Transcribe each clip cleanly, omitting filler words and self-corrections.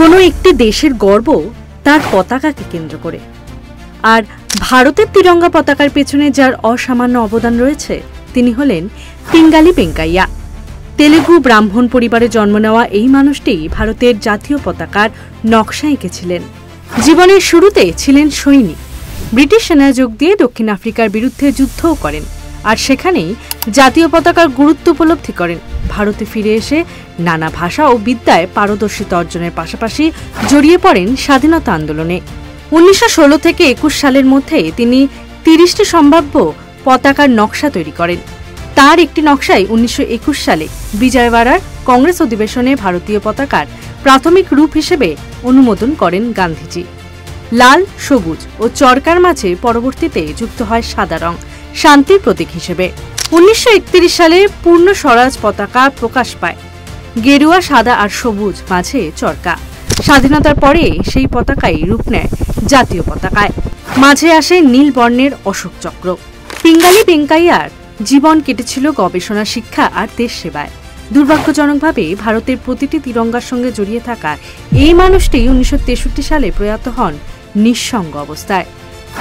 কোনো একটি দেশের গর্ব তার পতাকাকে কেন্দ্র করে, আর ভারতের তিরঙ্গা পতাকার পেছনে যার অসামান্য অবদান রয়েছে তিনি হলেন পিঙ্গালি ভেঙ্কাইয়া। তেলুগু ব্রাহ্মণ পরিবারে জন্ম নেওয়া এই মানুষটি ভারতের জাতীয় পতাকার নকশা এঁকেছিলেন। জীবনের শুরুতে ছিলেন সৈনিক, ব্রিটিশ সেনায় যোগ দিয়ে দক্ষিণ আফ্রিকার বিরুদ্ধে যুদ্ধও করেন, আর সেখানেই জাতীয় পতাকার গুরুত্ব উপলব্ধি করেন। ভারতে ফিরে এসে নানা ভাষা ও বিদ্যায় পারদর্শিতা অর্জনের পাশাপাশি জড়িয়ে পড়েন স্বাধীনতা আন্দোলনে। 1916 থেকে 21 সালের মধ্যে তিনি 30টি সম্ভাব্য পতাকার নকশা তৈরি করেন। তার একটি নকশায় 1921 সালে বিজয়ওয়াড়ার কংগ্রেস অধিবেশনে ভারতীয় পতাকার প্রাথমিক রূপ হিসেবে অনুমোদন করেন গান্ধীজি। লাল, সবুজ ও চরকার মাঝে পরবর্তীতে যুক্ত হয় সাদা রং, শান্তির প্রতীক হিসেবে। 1931 সালে পূর্ণ স্বরাজ পতাকা প্রকাশ পায়, গেরুয়া, সাদা আর সবুজ মাঝে চরকা। স্বাধীনতার পরে সেই পতাকাই রূপ নেয় জাতীয় পতাকায়, মাঝে আসে নীল বর্ণের অশোক চক্র। পিঙ্গালি ভেঙ্কাইয়ার জীবন কেটেছিল গবেষণা, শিক্ষা আর দেশ সেবায়। দুর্ভাগ্যজনকভাবে ভারতের প্রতিটি তিরঙ্গার সঙ্গে জড়িয়ে থাকা এই মানুষটি 1963 সালে প্রয়াত হন নিঃসঙ্গ অবস্থায়।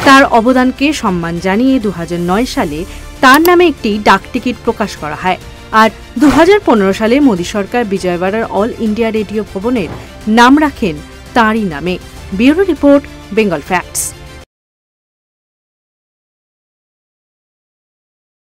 তার অবদানকে সম্মান জানিয়ে 2009 সালে তার নামে একটি ডাকটিকিট প্রকাশ করা হয়, আর 2015 সালে মোদী সরকার বিজয়ওয়াড়ার অল ইন্ডিয়া রেডিও ভবনের নাম রাখেন তাঁরই নামে। Bureau report, Bengal facts.